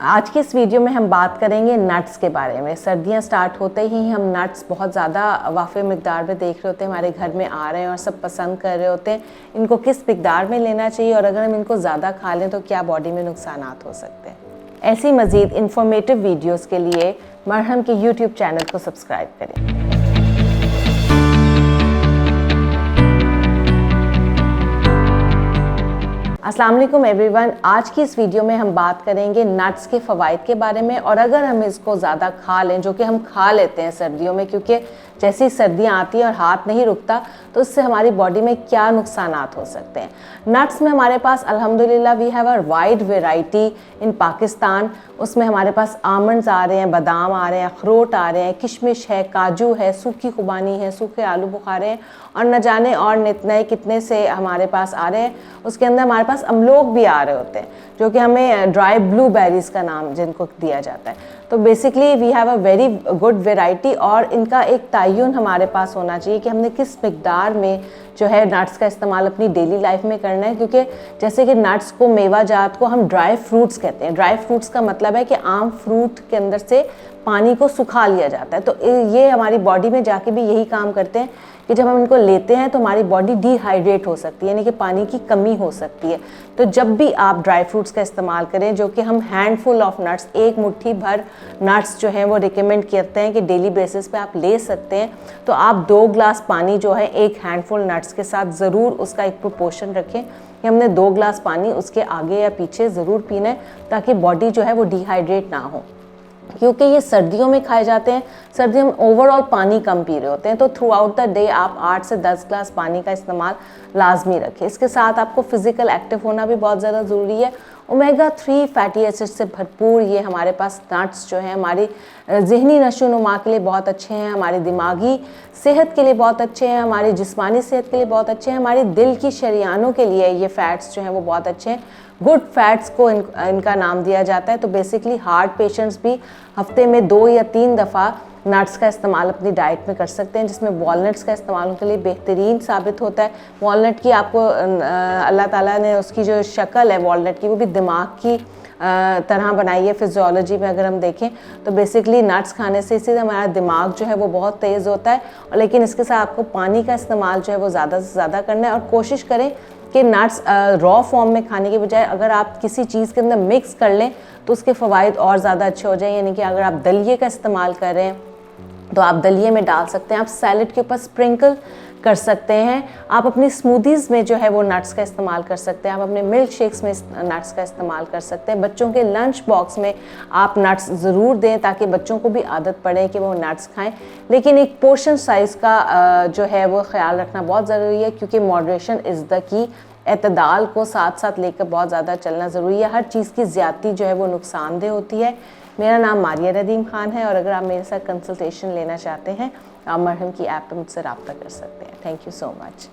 आज की इस वीडियो में हम बात करेंगे नट्स के बारे में। सर्दियां स्टार्ट होते ही हम नट्स बहुत ज़्यादा वाफ़े मिकदार में देख रहे होते हैं, हमारे घर में आ रहे हैं और सब पसंद कर रहे होते हैं। इनको किस मिकदार में लेना चाहिए और अगर हम इनको ज़्यादा खा लें तो क्या बॉडी में नुकसानात हो सकते हैं। ऐसी मज़ीद इन्फॉर्मेटिव वीडियोज़ के लिए मरहम के यूट्यूब चैनल को सब्सक्राइब करें। अस्सलाम वालेकुम एवरीवन। आज की इस वीडियो में हम बात करेंगे नट्स के फ़वाइद के बारे में और अगर हम इसको ज़्यादा खा लें, जो कि हम खा लेते हैं सर्दियों में, क्योंकि जैसी सर्दियाँ आती हैं और हाथ नहीं रुकता तो उससे हमारी बॉडी में क्या नुकसानात हो सकते हैं। नट्स में हमारे पास अल्हम्दुलिल्लाह we have a wide variety in Pakistan. उसमें हमारे पास आमंड्स आ रहे हैं, बादाम आ रहे हैं, अखरोट आ रहे हैं, किशमिश है, काजू है, सूखी खुबानी है, सूखे आलू बुखारे हैं और न जाने और नित नए कितने से हमारे पास आ रहे हैं। उसके अंदर हमारे पास अमलोग भी आ रहे होते हैं, जो कि हमें ड्राई ब्लूबेरीज़ का नाम जिनको दिया जाता है। तो basically we have a very good variety और इनका एक तयन हमारे पास होना चाहिए कि हमने किस मिकदार में जो है नट्स का इस्तेमाल अपनी डेली लाइफ में करना है। क्योंकि जैसे कि नट्स को, मेवा जात को हम ड्राई फ्रूट्स कहते हैं। ड्राई फ्रूट्स का मतलब है कि आम फ्रूट के अंदर से पानी को सुखा लिया जाता है। तो ये हमारी बॉडी में जाके भी यही काम करते हैं कि जब हम इनको लेते हैं तो हमारी बॉडी डिहाइड्रेट हो सकती है, यानी कि पानी की कमी हो सकती है। तो जब भी आप ड्राई फ्रूट्स का इस्तेमाल करें, जो कि हम हैंडफुल ऑफ नट्स, एक मुट्ठी भर नट्स जो हैं वो रिकमेंड करते हैं कि डेली बेसिस पे आप ले सकते हैं, तो आप 2 ग्लास पानी जो है एक हैंडफुल नट्स के साथ ज़रूर उसका एक प्रोपोर्शन रखें कि हमने 2 ग्लास पानी उसके आगे या पीछे ज़रूर पीना है, ताकि बॉडी जो है वो डिहाइड्रेट ना हो। क्योंकि ये सर्दियों में खाए जाते हैं, सर्दियों में ओवरऑल पानी कम पी रहे होते हैं, तो थ्रू आउट द डे आप 8 से 10 ग्लास पानी का इस्तेमाल लाजमी रखें। इसके साथ आपको फिज़िकल एक्टिव होना भी बहुत ज़्यादा ज़रूरी है। ओमेगा 3 फैटी एसिड से भरपूर ये हमारे पास नट्स जो हैं हमारी ज़हनी नशोनुमा के लिए बहुत अच्छे हैं, हमारी दिमागी सेहत के लिए बहुत अच्छे हैं, हमारी जिस्मानी सेहत के लिए बहुत अच्छे हैं, हमारी दिल की शरियानों के लिए ये फ़ैट्स जो हैं वो बहुत अच्छे हैं। गुड फैट्स को इनका नाम दिया जाता है। तो बेसिकली हार्ट पेशेंट्स भी हफ्ते में 2 या 3 दफ़ा नट्स का इस्तेमाल अपनी डाइट में कर सकते हैं, जिसमें वॉलनट्स का इस्तेमाल उनके लिए बेहतरीन साबित होता है। वॉलनट की आपको अल्लाह ताला ने उसकी जो शक्ल है वॉलनट की, वो भी दिमाग की तरह बनाई है। फिजियोलॉजी में अगर हम देखें तो बेसिकली नट्स खाने से इससे हमारा दिमाग जो है वो बहुत तेज़ होता है। और लेकिन इसके साथ आपको पानी का इस्तेमाल जो है वो ज़्यादा से ज़्यादा करना है और कोशिश करें कि नट्स रॉ फॉर्म में खाने के बजाय अगर आप किसी चीज़ के अंदर मिक्स कर लें तो उसके फ़वाइद और ज़्यादा अच्छे हो जाए। यानी कि अगर आप दलिए का इस्तेमाल कर रहे हैं तो आप दलिए में डाल सकते हैं, आप सैलड के ऊपर स्प्रिंकल कर सकते हैं, आप अपनी स्मूदीज़ में जो है वो नट्स का इस्तेमाल कर सकते हैं, आप अपने मिल्क शेक्स में नट्स का इस्तेमाल कर सकते हैं। बच्चों के लंच बॉक्स में आप नट्स ज़रूर दें ताकि बच्चों को भी आदत पड़े कि वो नट्स खाएं। लेकिन एक पोर्शन साइज़ का जो है वो ख्याल रखना बहुत ज़रूरी है, क्योंकि मॉडरेशन इज़ द की। एतदाल को साथ साथ लेकर बहुत ज़्यादा चलना ज़रूरी है। हर चीज़ की ज़्यादती जो है वो नुकसानदेह होती है। मेरा नाम मारिया नदीम खान है और अगर आप मेरे साथ कंसल्टेशन लेना चाहते हैं आप मरहम की ऐप पर मुझसे रब्ता कर सकते हैं। Thank you so much.